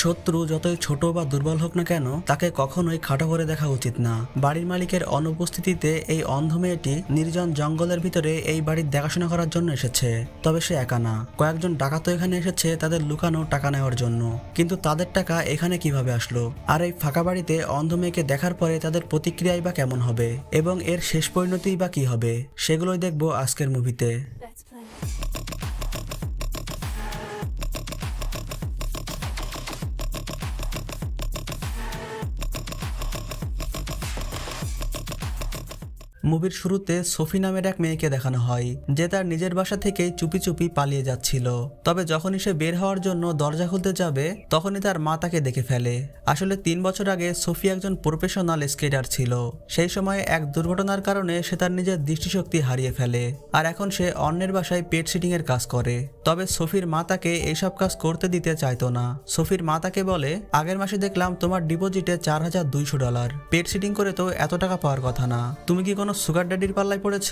শত্রু যতই ছোট বা দুর্বল হোক না কেন তাকে কখনোই খাটো করে দেখা উচিত না। বাড়ির মালিকের অনুপস্থিতিতে এই অন্ধ মেয়েটি নির্জন জঙ্গলের ভিতরে এই বাড়ির দেখাশোনা করার জন্য এসেছে। তবে সে একা না, কয়েকজন ডাকাত এখানে এসেছে তাদের লুকানো টাকা নেওয়ার জন্য। কিন্তু তাদের টাকা এখানে কিভাবে আসলো, আর এই ফাঁকা বাড়িতে অন্ধ মেয়েকে দেখার পরে তাদের প্রতিক্রিয়াই বা কেমন হবে এবং এর শেষ পরিণতিই বা কি হবে, সেগুলোই দেখবো আজকের মুভিতে। মুভির শুরুতে সোফি নামের এক মেয়েকে দেখানো হয় যে তার নিজের বাসা থেকেই চুপি চুপি পালিয়ে যাচ্ছিল। তবে যখনই সে বের হওয়ার জন্য দরজা খুলতে যাবে তখনই তার মা তাকে দেখে ফেলে। আসলে 3 বছর আগে সোফি একজন প্রফেশনাল স্কেটার ছিল। সেই সময় এক দুর্ঘটনার কারণে সে তার নিজের দৃষ্টিশক্তি হারিয়ে ফেলে, আর এখন সে অন্যের বাসায় পেট সিটিং এর কাজ করে। তবে সোফির মা তাকে এইসব কাজ করতে দিতে চাইতো না। সোফির মা তাকে বলে, আগের মাসে দেখলাম তোমার ডিপোজিটে $4200, পেট সিটিং করে তো এত টাকা পাওয়ার কথা না, তুমি কি কোনো সুগার ড্যাডির পাল্লায় পড়েছ?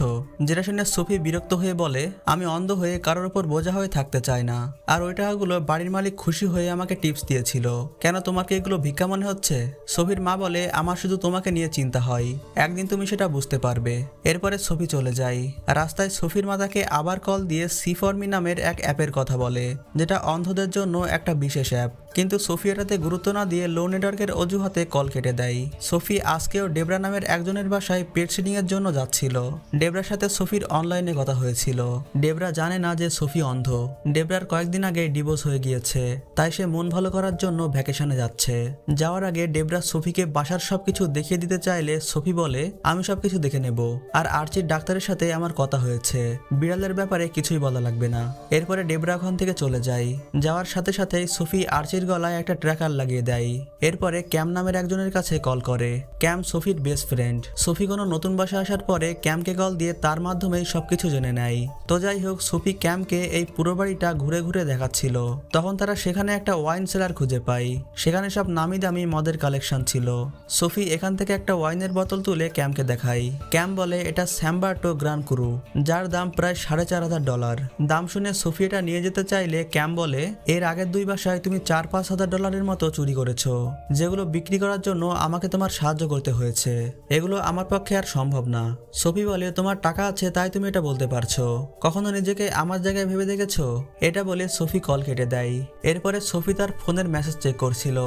যেটা শুনে সোফি বিরক্ত হয়ে বলে, আমি অন্ধ হয়ে কারোর উপর বোঝা হয়ে থাকতে চাই না, আর ওই টাকাগুলো বাড়ির মালিক খুশি হয়ে আমাকে টিপস দিয়েছিল। কেন তোমাকে এগুলো ভিক্ষা মনে হচ্ছে? সোফির মা বলে, আমার শুধু তোমাকে নিয়ে চিন্তা হয়, একদিন তুমি সেটা বুঝতে পারবে। এরপরে সোফি চলে যায়। রাস্তায় সোফির মা তাকে আবার কল দিয়ে সি4মি নামের এক অ্যাপের কথা বলে, যেটা অন্ধদের জন্য একটা বিশেষ অ্যাপ। কিন্তু সোফি এটাতে গুরুত্ব না দিয়ে লো নেটওয়ার্কের অজুহাতে কল কেটে দেয়। সোফি আজকেও ডেবরা নামের একজনের বাসায় পেট সিটিং এর জন্য যাচ্ছিল। ডেবরার সাথে সোফির অনলাইনে কথা হয়েছিল। ডেবরা জানে না যে সোফি অন্ধ। ডেবরার কয়েকদিন আগে ডিভোর্স হয়ে গিয়েছে, তাই সে মন ভালো করার জন্য ভ্যাকেশনে যাচ্ছে। যাওয়ার আগে ডেবরা সোফিকে বাসার সবকিছু দেখিয়ে দিতে চাইলে সোফি বলে, আমি সবকিছু দেখে নেব, আর আর্চির ডাক্তারের সাথে আমার কথা হয়েছে, বিড়ালের ব্যাপারে কিছুই বলা লাগবে না। এরপরে ডেবরা ওখান থেকে চলে যায়। যাওয়ার সাথে সাথেই সোফি আর্চির গলায় একটা ট্র্যাকার লাগিয়ে দেয়। এরপরে ক্যাম নামের একজনের কাছে কল করে। ক্যাম সোফির বেস্ট ফ্রেন্ড। সোফি কোনো নতুন বাসায় আসার পরে ক্যামকে কল দিয়ে তার মাধ্যমেই সবকিছু জেনে নেয়। তো যাই হোক, সোফি ক্যামকে এই পুরো বাড়িটা ঘুরে ঘুরে দেখাচ্ছিল। তখন তারা সেখানে একটা ওয়াইন সেলার খুঁজে পায়। সেখানে সব নামি দামি মদের কালেকশন ছিল। সোফি এখান থেকে একটা ওয়াইনের বোতল তুলে ক্যামকে দেখায়। ক্যাম বলে এটা স্যাম্বার্টো গ্রান ক্রু, যার দাম প্রায় $4500। দাম শুনে সোফি এটা নিয়ে যেতে চাইলে ক্যাম বলে, এর আগের 2 বাসায় তুমি $4-5 হাজার মতো চুরি করেছো, যেগুলো বিক্রি করার জন্য আমাকে তোমার সাহায্য করতে হয়েছে। এগুলো আমার পক্ষে আর সম্ভব না। সোফি বলে, তোমার টাকা আছে তাই তুমি এটা বলতে পারছো, কখনো নিজেকে আমার জায়গায় ভেবে দেখেছো? এটা বলে সোফি কল কেটে দেয়। এরপরে সোফি তার ফোনের মেসেজ চেক করছিল,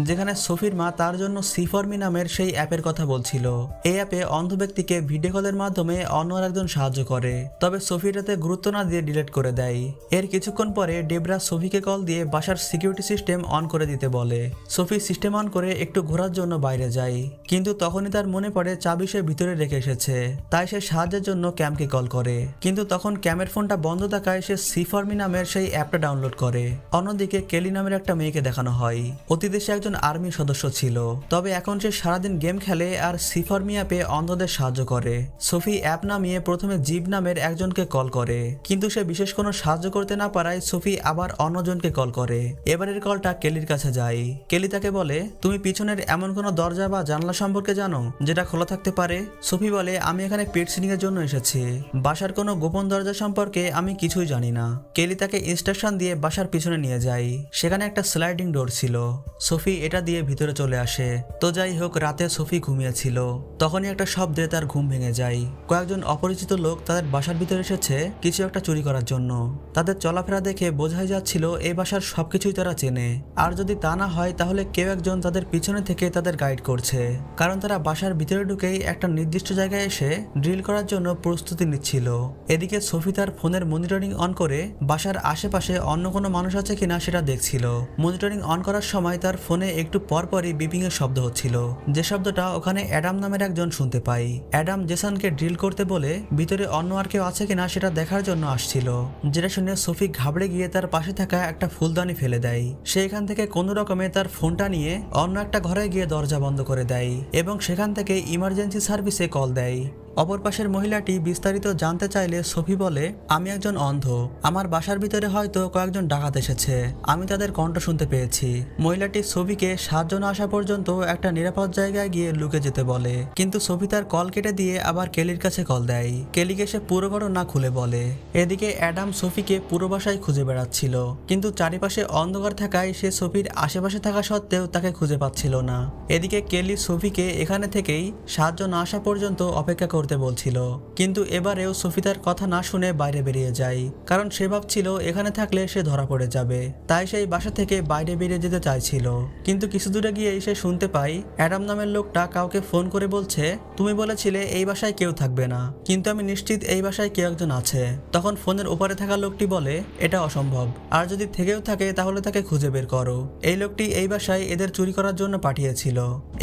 যেখানে সোফির মা তার জন্য সি4মি নামের সেই অ্যাপের কথা বলছিল। এই অ্যাপে অন্ধ ব্যক্তিকে ভিডিও কলের মাধ্যমে অন্য একজন সাহায্য করে। তবে সোফি এটাতে গুরুত্ব না দিয়ে ডিলিট করে দেয়। এর কিছুক্ষণ পরে ডেবরা সোফিকে কল দিয়ে বাসার সিকিউরিটি সিস্টেম অন করে দিতে বলে। সোফি সিস্টেম অন করে একটু ঘোরার জন্য বাইরে যায়, কিন্তু তখনই তার মনে পড়ে চাবি সে ভিতরে রেখে এসেছে। তাই সে সাহায্যের জন্য ক্যামকে কল করে, কিন্তু তখন ক্যামের ফোনটা বন্ধ থাকায় সে সি4মি নামের সেই অ্যাপটা ডাউনলোড করে। অন্যদিকে কেলি নামের একটা মেয়েকে দেখানো হয়। অতীতে সে একজন আর্মি সদস্য ছিল, তবে এখন সে সারাদিন গেম খেলে আর সি4মি অ্যাপে অন্ধদের সাহায্য করে। সোফি অ্যাপ নামিয়ে প্রথমে জিব নামের একজনকে কল করে, কিন্তু সে বিশেষ কোনো সাহায্য করতে না পারায় সোফি আবার অন্যজনকে কল করে। এবারের কলটা কেলির কাছে যায়। কেলি তাকে বলে, তুমি পিছনের এমন কোনো দরজা বা জানলা সম্পর্কে জানো যেটা খোলা থাকতে পারে? সোফি বলে, আমি এখানে পেট সিটিং এর জন্য এসেছি, বাসার কোনো গোপন দরজা সম্পর্কে আমি কিছুই জানি না। কেলি তাকে ইনস্ট্রাকশন দিয়ে বাসার পিছনে নিয়ে যায়। সেখানে একটা স্লাইডিং ডোর ছিল। সোফি এটা দিয়ে ভিতরে চলে আসে। তো যাই হোক, রাতে সোফি ঘুমিয়েছিল। তখনই একটা শব্দে তার ঘুম ভেঙে যায়। কয়েকজন অপরিচিত লোক তাদের বাসার ভিতরে এসেছে কিছু একটা চুরি করার জন্য। তাদের চলাফেরা দেখে বোঝাই যাচ্ছিল এই বাসার সবকিছুই তারা চেনে, আর যদি তা না হয় তাহলে কেউ একজন তাদের পিছনে থেকে তাদের গাইড করছে, কারণ তারা বাসার ভিতরে ঢুকেই একটা নির্দিষ্ট জায়গায় এসে ড্রিল করার জন্য প্রস্তুতি নিচ্ছিল। এদিকে সোফি তার ফোনের মনিটরিং অন করে বাসার আশেপাশে অন্য কোনো মানুষ আছে কিনা সেটা দেখছিল। মনিটরিং অন করার সময় তার ফোনে একটু পরপরই বিপিং এর শব্দ হচ্ছিল, যে শব্দটা ওখানে অ্যাডাম নামের একজন শুনতে পায়। অ্যাডাম জেসনকে ড্রিল করতে বলে ভিতরে অন্য আর কেউ আছে কিনা সেটা দেখার জন্য আসছিল, যেটা শুনে সোফি ঘাবড়ে গিয়ে তার পাশে থাকা একটা ফুলদানি ফেলে দেয়। সে এখান থেকে কোনো রকমে তার ফোনটা নিয়ে অন্য একটা ঘরে গিয়ে দরজা বন্ধ করে দেয় এবং সেখান থেকে ইমার্জেন্সি সার্ভিসে কল দেয়। অপর পাশের মহিলাটি বিস্তারিত জানতে চাইলে সোফি বলে, আমি একজন অন্ধ, আমার বাসার ভিতরে হয়তো কয়েকজন ডাকাত এসেছে, আমি তাদের কণ্ঠ শুনতে পেয়েছি। মহিলাটি সোফিকে সাহায্য না আসা পর্যন্ত একটা নিরাপদ জায়গায় গিয়ে লুকে যেতে বলে, কিন্তু সোফি তার কল কেটে দিয়ে আবার কেলির কাছে কল দেয়। কেলিকে সে পুরো ঘটনা খুলে বলে। এদিকে অ্যাডাম সোফিকে পুরো বাসায় খুঁজে বেড়াচ্ছিল, কিন্তু চারিপাশে অন্ধকার থাকায় সে সোফির আশেপাশে থাকা সত্ত্বেও তাকে খুঁজে পাচ্ছিল না। এদিকে কেলি সোফিকে এখানে থেকেই সাহায্য না আসা পর্যন্ত অপেক্ষা করতে বলছিল, কিন্তু এবারেও সোফি তার কথা না শুনে বাইরে বেরিয়ে যায়, কারণ সে ভাবছিল এখানে থাকলে সে ধরা পড়ে যাবে। তাই সেই বাসা থেকে বাইরে বেরিয়ে যেতে চাইছিল, কিন্তু কিছু দূরে গিয়ে সে শুনতে পায় অ্যাডাম নামের লোকটা কাউকে ফোন করে বলছে, তুমি বলেছিলে এই বাসায় কেউ থাকবে না, কিন্তু আমি নিশ্চিত এই বাসায় কেউ একজন আছে। তখন ফোনের উপরে থাকা লোকটি বলে, এটা অসম্ভব, আর যদি থেকেও থাকে তাহলে তাকে খুঁজে বের করো। এই লোকটি এই বাসায় এদের চুরি করার জন্য পাঠিয়েছিল।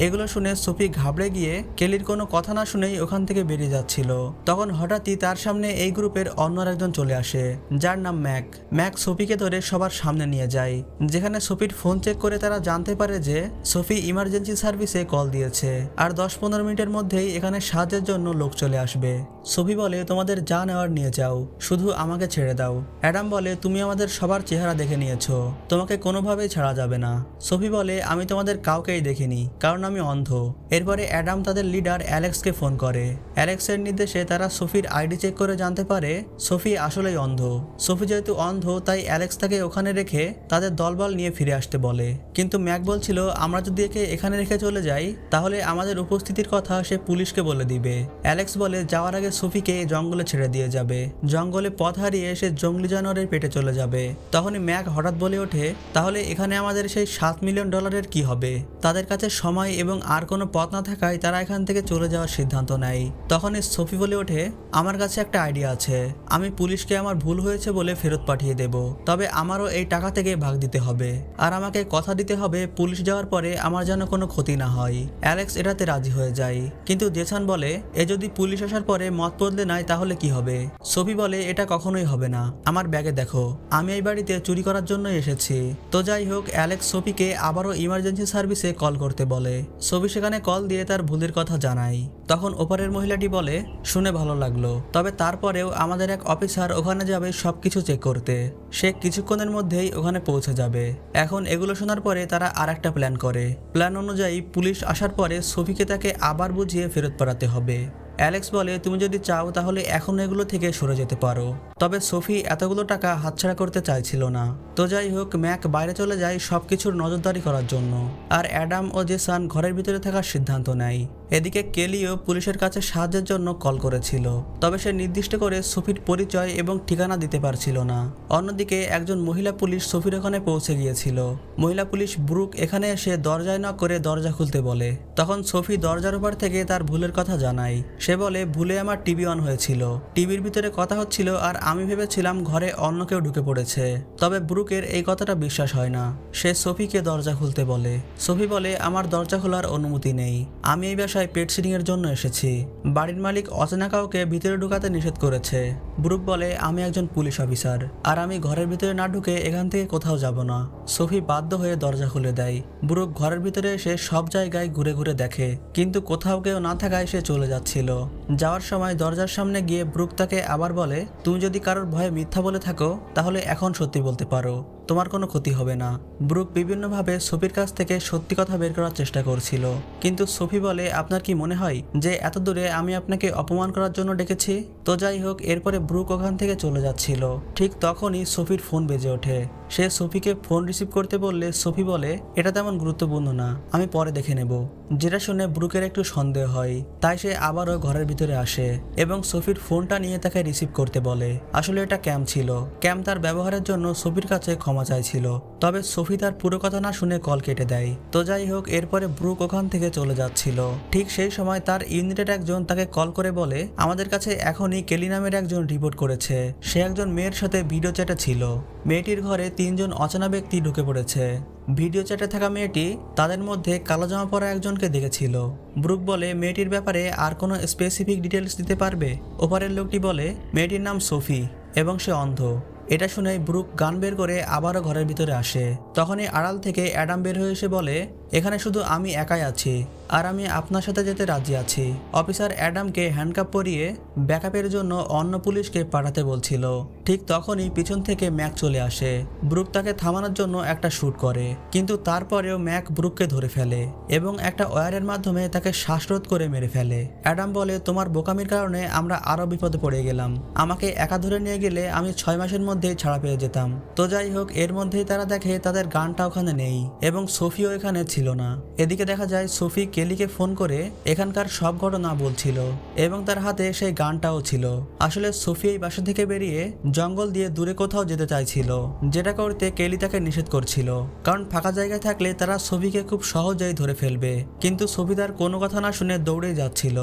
এগুলো শুনে সোফি ঘাবড়ে গিয়ে কেলির কোনো কথা না শুনেই ওখান থেকে বেরিয়ে যাচ্ছিল। তখন হঠাৎই তার সামনে এই গ্রুপের অন্য একজন চলে আসে, যার নাম ম্যাক। ম্যাক সোফিকে ধরে সবার সামনে নিয়ে যায়, যেখানে সোফির ফোন চেক করে তারা জানতে পারে যে সোফি ইমার্জেন্সি সার্ভিসে কল দিয়েছে, আর 10-15 মিনিটের মধ্যেই এখানে সাহায্যের জন্য লোক চলে আসবে। সোফি বলে, তোমাদের যা নেওয়ার নিয়ে যাও, শুধু আমাকে ছেড়ে দাও। অ্যাডাম বলে, তুমি আমাদের সবার চেহারা দেখে নিয়েছো, তোমাকে কোনোভাবেই ছাড়া যাবে না। সোফি বলে, আমি তোমাদের কাউকেই দেখিনি, কারণ আমি অন্ধ। এরপরে অ্যাডাম তাদের লিডার অ্যালেক্সকে ফোন করে। অ্যালেক্সের নির্দেশে তারা সোফির আইডি চেক করে জানতে পারে সোফি আসলেই অন্ধ। সোফি যেহেতু অন্ধ, তাই অ্যালেক্স তাকে ওখানে রেখে তাদের দলবল নিয়ে ফিরে আসতে বলে, কিন্তু ম্যাক বলছিল, আমরা যদি একে এখানে রেখে চলে যাই তাহলে আমাদের উপস্থিতির কথা সে পুলিশকে বলে দিবে। অ্যালেক্স বলে, যাওয়ার আগে সোফিকে জঙ্গলে ছেড়ে দিয়ে যাবে, জঙ্গলে পথ হারিয়ে সে জঙ্গলি জানোয়ারের পেটে চলে যাবে। তখনই ম্যাক হঠাৎ বলে ওঠে, তাহলে এখানে আমাদের সেই $7 মিলিয়ন কি হবে? তাদের কাছে সময় এবং আর কোনো পথ না থাকায় তারা এখান থেকে চলে যাওয়ার সিদ্ধান্ত নেয়। তখনই সোফি বলে ওঠে, আমার কাছে একটা আইডিয়া আছে, আমি পুলিশকে আমার ভুল হয়েছে বলে ফেরত পাঠিয়ে দেব, তবে আমারও এই টাকা থেকে ভাগ দিতে হবে, আর আমাকে কথা দিতে হবে পুলিশ যাওয়ার পরে আমার যেন কোনো ক্ষতি না হয়। অ্যালেক্স এটাতে রাজি হয়ে যায়, কিন্তু জেসান বলে, এ যদি পুলিশ আসার পরে মত বদলে নেয় তাহলে কি হবে? সোফি বলে, এটা কখনোই হবে না, আমার ব্যাগে দেখো, আমি এই বাড়িতে চুরি করার জন্যই এসেছি। তো যাই হোক, অ্যালেক্স সোফিকে আবারও ইমার্জেন্সি সার্ভিসে কল করতে বলে। সোফি সেখানে কল দিয়ে তার ভুলের কথা জানায়। তখন ওপারের মহিলাটি বলে, শুনে ভালো লাগলো, তবে তারপরেও আমাদের এক অফিসার ওখানে যাবে সবকিছু চেক করতে, সে কিছুক্ষণের মধ্যেই ওখানে পৌঁছে যাবে। এখন এগুলো শোনার পরে তারা আর একটা প্ল্যান করে। প্ল্যান অনুযায়ী পুলিশ আসার পরে সোফিকে তাকে আবার বুঝিয়ে ফেরত পাঠাতে হবে। অ্যালেক্স বলে, তুমি যদি চাও তাহলে এখন এগুলো থেকে সরে যেতে পারো, তবে সোফি এতগুলো টাকা হাতছাড়া করতে চাইছিল না। তো যাই হোক, ম্যাক বাইরে চলে যায় সবকিছুর নজরদারি করার জন্য, আর অ্যাডাম ও জেসান ঘরের ভিতরে থাকার সিদ্ধান্ত নেয়। এদিকে কেলিও পুলিশের কাছে সাহায্যের জন্য কল করেছিল, তবে সে নির্দিষ্ট করে সোফির পরিচয় এবং ঠিকানা দিতে পারছিল না। অন্যদিকে একজন মহিলা পুলিশ সোফির ওখানে পৌঁছে গিয়েছিল। মহিলা পুলিশ ব্রুক এখানে এসে দরজায় নক করে দরজা খুলতে বলে। তখন সোফি দরজার উপর থেকে তার ভুলের কথা জানায়। সে বলে, ভুলে আমার টিভি অন হয়েছিল, টিভির ভিতরে কথা হচ্ছিল, আর আমি ভেবেছিলাম ঘরে অন্য কেউ ঢুকে পড়েছে। তবে ব্রুকের এই কথাটা বিশ্বাস হয় না। সে সোফিকে দরজা খুলতে বলে। সোফি বলে, আমার দরজা খোলার অনুমতি নেই, আমি এই বাসায় পেট সিটিং এর জন্য এসেছি, বাড়ির মালিক অচেনা কাউকে ভিতরে ঢুকাতে নিষেধ করেছে। ব্রুক বলে, আমি একজন পুলিশ অফিসার, আর আমি ঘরের ভিতরে না ঢুকে এখান থেকে কোথাও যাব না। সোফি বাধ্য হয়ে দরজা খুলে দেয়। ব্রুক ঘরের ভিতরে এসে সব জায়গায় ঘুরে ঘুরে দেখে, কিন্তু কোথাও কেউ না থাকায় সে চলে যাচ্ছিল। যাওয়ার সময় দরজার সামনে গিয়ে ব্রুক তাকে আবার বলে, তুমি যদি কারোর ভয়ে মিথ্যা বলে থাকো তাহলে এখন সত্যি বলতে পারো, তোমার কোনো ক্ষতি হবে না। ব্রুক বিভিন্নভাবে সোফির কাছ থেকে সত্যি কথা বের করার চেষ্টা করছিল, কিন্তু সোফি বলে, আপনার কি মনে হয় যে এত দূরে আমি আপনাকে অপমান করার জন্য ডেকেছি? তো যাই হোক, এরপরে ব্রুক ওখান থেকে চলে যাচ্ছিল। ঠিক তখনই সোফির ফোন বেজে ওঠে। সে সোফিকে ফোন রিসিভ করতে বললে সোফি বলে, এটা তেমন গুরুত্বপূর্ণ না, আমি পরে দেখে নেব। যেটা শুনে ব্রুকের একটু সন্দেহ হয়, তাই সে আবারও ঘরের ভিতরে আসে এবং সোফির ফোনটা নিয়ে তাকে রিসিভ করতে বলে। আসলে এটা ক্যাম ছিল। ক্যাম তার ব্যবহারের জন্য সোফির কাছে ক্ষমা চাইছিল, তবে সোফি তার পুরো কথা না শুনে কল কেটে দেয়। তো যাই হোক, এরপরে ব্রুক ওখান থেকে চলে যাচ্ছিল। ঠিক সেই সময় তার ইউনিটের একজন তাকে কল করে বলে, আমাদের কাছে এখনই কেলি নামের একজন রিপোর্ট করেছে, সে একজন মেয়ের সাথে ভিডিও চ্যাটে ছিল। মেয়েটির ঘরে 3 জন অচেনা ব্যক্তি ঢুকে পড়েছে। ভিডিও চ্যাটে থাকা মেয়েটি তাদের মধ্যে কালো জামা পরা একজনকে দেখেছিল। ব্রুক বলে, মেয়েটির ব্যাপারে আর কোনো স্পেসিফিক ডিটেলস দিতে পারবে? ওপারের লোকটি বলে, মেয়েটির নাম সোফি এবং সে অন্ধ। এটা শুনে ব্রুক গান বের করে আবারও ঘরের ভিতরে আসে। তখনই আড়াল থেকে অ্যাডাম বের হয়ে এসে বলে, এখানে শুধু আমি একাই আছি আর আমি আপনার সাথে যেতে রাজি আছি। অফিসার অ্যাডামকে হ্যান্ডকাপ পরিয়ে ব্যাকআপের জন্য অন্য পুলিশকে পাঠাতে বলছিল। ঠিক তখনই পিছন থেকে ম্যাক চলে আসে। ব্রুক তাকে থামানোর জন্য একটা শুট করে, কিন্তু তারপরেও ম্যাক ব্রুককে ধরে ফেলে এবং একটা ওয়্যারের মাধ্যমে তাকে শ্বাসরোধ করে মেরে ফেলে। অ্যাডাম বলে, তোমার বোকামির কারণে আমরা আরো বিপদে পড়ে গেলাম। আমাকে একা ধরে নিয়ে গেলে আমি 6 মাসের মধ্যেই ছাড়া পেয়ে যেতাম। তো যাই হোক, এর মধ্যেই তারা দেখে তাদের গানটা ওখানে নেই এবং সোফিও এখানে ছিল না। এদিকে দেখা যায় সোফি কেলিকে ফোন করে এখানকার সব ঘটনা বলছিল এবং তার হাতে সেই গানটাও ছিল। আসলে সোফি এই বাসা থেকে বেরিয়ে জঙ্গল দিয়ে দূরে কোথাও যেতে চাইছিল, যেটা করতে কেলি তাকে নিষেধ করছিল, কারণ ফাঁকা জায়গায় থাকলে তারা সোফিকে খুব সহজেই ধরে ফেলবে। কিন্তু সোফি তার কোনো কথা না শুনে দৌড়ে যাচ্ছিল।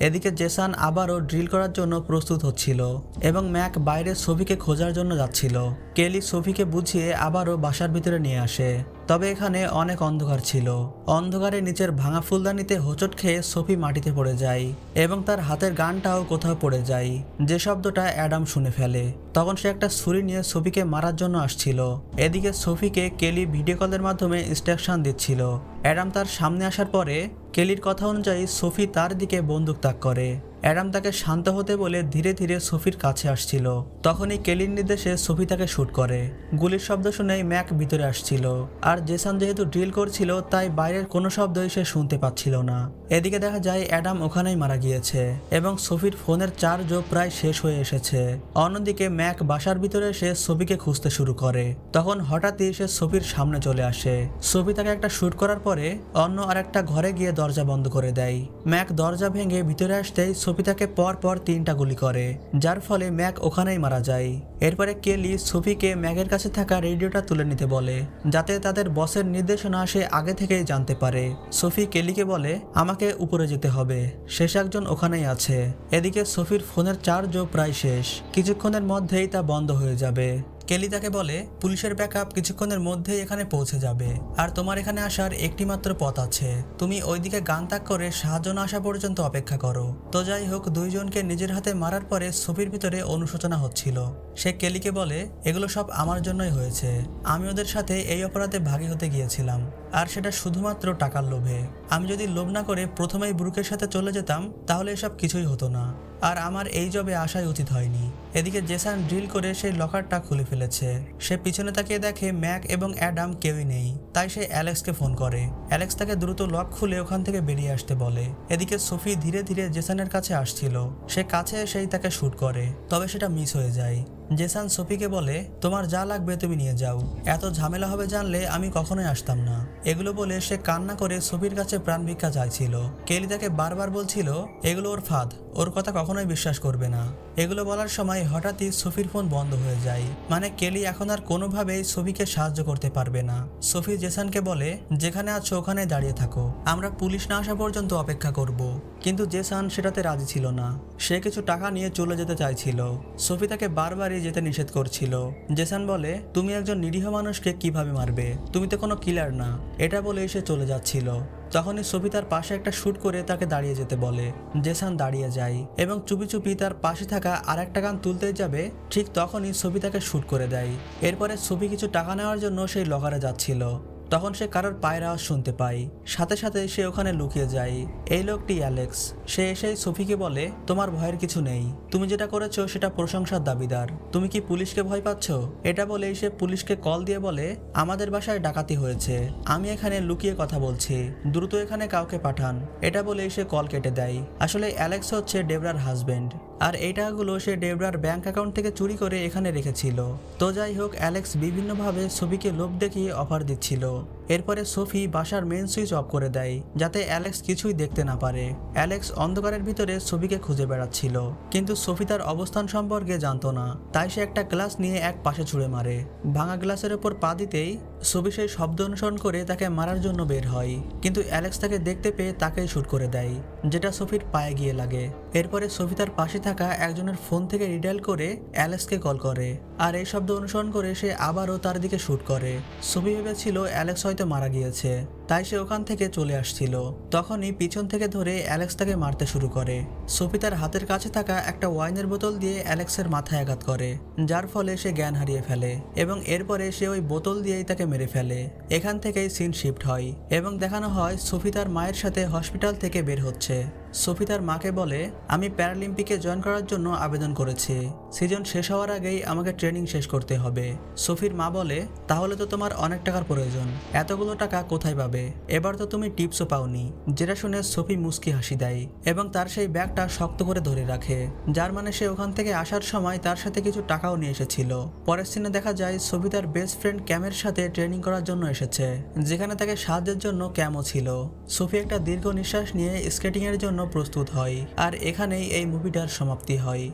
এদিকে জেসান আবারও ড্রিল করার জন্য প্রস্তুত হচ্ছিল এবং ম্যাক বাইরে সোফিকে খোঁজার জন্য যাচ্ছিল। কেলি সোফিকে বুঝিয়ে আবারও বাসার ভিতরে নিয়ে আসে, তবে এখানে অনেক অন্ধকার ছিল। অন্ধকারে নিচের ভাঙা ফুলদানিতে হোঁচট খেয়ে সোফি মাটিতে পড়ে যায় এবং তার হাতের গানটাও কোথাও পড়ে যায়, যে শব্দটা অ্যাডাম শুনে ফেলে। তখন সে একটা ছুরি নিয়ে সোফিকে মারার জন্য আসছিল। এদিকে সোফিকে কেলি ভিডিও কলের মাধ্যমে ইনস্ট্রাকশন দিচ্ছিল। অ্যাডাম তার সামনে আসার পরে কেলির কথা অনুযায়ী সোফি তার দিকে বন্দুক তাক করে। অ্যাডাম তাকে শান্ত হতে বলে ধীরে ধীরে সোফির কাছে আসছিল। তখনই কেলির নির্দেশে সোফি তাকে শুট করে। গুলির শব্দ শুনেই ম্যাক ভিতরে আসছিল, আর জেসান যেহেতু ড্রিল করছিল তাই বাইরের কোনো শব্দই সে শুনতে পাচ্ছিল না। এদিকে দেখা যায় অ্যাডাম ওখানেই মারা গিয়েছে এবং সোফির ফোনের চার্জও প্রায় শেষ হয়ে এসেছে। অন্যদিকে ম্যাক বাসার ভিতরে এসে সোফিকে খুঁজতে শুরু করে। তখন হঠাৎই সে সোফির সামনে চলে আসে। সোফি তাকে একটা শুট করার পরে অন্য আরেকটা ঘরে গিয়ে দরজা বন্ধ করে দেয়। ম্যাক দরজা ভেঙে ভিতরে আসতেই সোফি তাকে পর পর 3টা গুলি করে, যার ফলে ম্যাক ওখানেই মারা যায়। এরপরে কেলি সোফিকে ম্যাকের কাছে থাকা রেডিওটা তুলে নিতে বলে, যাতে তাদের বসের নির্দেশনা সে আগে থেকেই জানতে পারে। সোফি কেলিকে বলে, আমাকে উপরে যেতে হবে, শেষ একজন ওখানেই আছে। এদিকে সোফির ফোনের চার্জও প্রায় শেষ, কিছুক্ষণের মধ্যেই তা বন্ধ হয়ে যাবে। কেলি তাকে বলে, পুলিশের ব্যাকআপ কিছুক্ষণের মধ্যেই এখানে পৌঁছে যাবে, আর তোমার এখানে আসার একটি মাত্র পথ আছে। তুমি ওইদিকে গান তাক করে সাহায্য না আসা পর্যন্ত অপেক্ষা করো। তো যাই হোক, দুইজনকে নিজের হাতে মারার পরে সোফির ভিতরে অনুশোচনা হচ্ছিল। সে কেলিকে বলে, এগুলো সব আমার জন্যই হয়েছে। আমি ওদের সাথে এই অপরাধে ভাগী হতে গিয়েছিলাম, আর সেটা শুধুমাত্র টাকার লোভে। আমি যদি লোভ না করে প্রথমেই ব্রুকের সাথে চলে যেতাম তাহলে এসব কিছুই হতো না, আর আমার এই জবে আসাই উচিত হয়নি। এদিকে জেসান ড্রিল করে সেই লকারটা খুলে ফেলেছে। সে পিছনে তাকিয়ে দেখে ম্যাক এবং অ্যাডাম কেউই নেই, তাই সে অ্যালেক্সকে ফোন করে। অ্যালেক্স তাকে দ্রুত লক খুলে ওখান থেকে বেরিয়ে আসতে বলে। এদিকে সোফি ধীরে ধীরে জেসানের কাছে আসছিল। সে কাছে এসেই তাকে শুট করে, তবে সেটা মিস হয়ে যায়। জেসান সোফিকে বলে, তোমার যা লাগবে তুমি নিয়ে যাও, এত ঝামেলা হবে জানলে আমি কখনোই আসতাম না। এগুলো বলে সে কান্না করে সোফির কাছে প্রাণ ভিক্ষা চাইছিল। কেলি তাকে বারবার বলছিল এগুলো ওর ফাঁদ, ওর কথা কখনোই বিশ্বাস করবে না। এগুলো বলার সময় হঠাৎই সোফির ফোন বন্ধ হয়ে যায়, মানে কেলি এখন আর কোনোভাবেই সোফিকে সাহায্য করতে পারবে না। সোফি জেসানকে বলে, যেখানে আছো ওখানে দাঁড়িয়ে থাকো, আমরা পুলিশ না আসা পর্যন্ত অপেক্ষা করব। কিন্তু জেসান সেটাতে রাজি ছিল না। সে কিছু টাকা নিয়ে চলে যেতে চাইছিল। সোফি তাকে বারবারই যেতে নিষেধ করছিল। জেসান বলে, তুমি একজন নিরীহ মানুষকে কিভাবে মারবে, তুমি তো কোনো কিলার না। এটা বলে সে চলে যাচ্ছিল। তখনই সোফি তার পাশে একটা শুট করে তাকে দাঁড়িয়ে যেতে বলে। জেসান দাঁড়িয়ে যায় এবং চুপি চুপি তার পাশে থাকা আর একটা গান তুলতে যাবে, ঠিক তখনই সোফি তাকে শুট করে দেয়। এরপরে সোফি কিছু টাকা নেওয়ার জন্য সেই লকারে যাচ্ছিল। তখন সে কারোর পায়ের আওয়াজ শুনতে পায়, সাথে সাথে সে ওখানে লুকিয়ে যায়। এই লোকটি অ্যালেক্স। সে এসেই সোফিকে বলে, তোমার ভয়ের কিছু নেই, তুমি যেটা করেছো সেটা প্রশংসার দাবিদার। তুমি কি পুলিশকে ভয় পাচ্ছ? এটা বলেই সে পুলিশকে কল দিয়ে বলে, আমাদের বাসায় ডাকাতি হয়েছে, আমি এখানে লুকিয়ে কথা বলছি, দ্রুত এখানে কাউকে পাঠান। এটা বলেই সে কল কেটে দেয়। আসলে অ্যালেক্স হচ্ছে ডেবরার হাজবেন্ড, আর এই টাকাগুলো সে ডেবরার ব্যাংক অ্যাকাউন্ট থেকে চুরি করে এখানে রেখেছিল। তো যাই হোক, অ্যালেক্স বিভিন্নভাবে সোফিকে লোভ দেখিয়ে অফার দিচ্ছিল। এরপরে সোফি বাসার মেন সুইচ অফ করে দেয়, যাতে অ্যালেক্স কিছুই দেখতে না পারে। অ্যালেক্স অন্ধকারের ভিতরে সোফিকে খুঁজে বেড়াচ্ছিল, কিন্তু সোফি তার অবস্থান সম্পর্কে জানতো না, তাই সে একটা গ্লাস নিয়ে এক পাশে ছুঁড়ে মারে। ভাঙা গ্লাসের ওপর পা দিতেই সোফি সেই শব্দ অনুসরণ করে তাকে মারার জন্য বের হয়, কিন্তু অ্যালেক্স তাকে দেখতে পেয়ে তাকেই শুট করে দেয়, যেটা সোফির পায়ে গিয়ে লাগে। এরপরে সোফি তার পাশে থাকা একজনের ফোন থেকে রিডাইল করে অ্যালেক্সকে কল করে, আর এই শব্দ অনুসরণ করে সে আবারও তার দিকে শুট করে। সোফি ভেবেছিল অ্যালেক্স হয়তো হয়তো মারা গিয়েছে, তাই সে ওখান থেকে চলে আসছিল। তখনই পিছন থেকে ধরে অ্যালেক্স তাকে মারতে শুরু করে। সোফি তার হাতের কাছে থাকা একটা ওয়াইনের বোতল দিয়ে অ্যালেক্সের মাথায় আঘাত করে, যার ফলে সে জ্ঞান হারিয়ে ফেলে এবং এরপরে সে ওই বোতল দিয়েই তাকে মেরে ফেলে। এখান থেকেই সিন শিফট হয় এবং দেখানো হয় সোফি তার মায়ের সাথে হসপিটাল থেকে বের হচ্ছে। সোফি তার মাকে বলে, আমি প্যারালিম্পিকে জয়েন করার জন্য আবেদন করেছি, সিজন শেষ হওয়ার আগেই আমাকে ট্রেনিং শেষ করতে হবে। সোফির মা বলে, তাহলে তো তোমার অনেক টাকার প্রয়োজন, এতগুলো টাকা কোথায় পাবে? এবার তো তুমি টিপসও পাওনি। যেটা শুনে সোফি মুস্কি হাসি দেয় এবং তার সেই ব্যাগটা শক্ত করে ধরে রাখে, যার মানে সে ওখান থেকে আসার সময় তার সাথে কিছু টাকাও নিয়ে এসেছিল। পরের সিনে দেখা যায় সোফি তার বেস্ট ফ্রেন্ড ক্যামের সাথে ট্রেনিং করার জন্য এসেছে, যেখানে তাকে সাহায্যের জন্য ক্যামও ছিল। সোফি একটা দীর্ঘ নিঃশ্বাস নিয়ে স্কেটিং এর জন্য প্রস্তুত হয়, আর এখানেই এই মুভিটার সমাপ্তি হয়।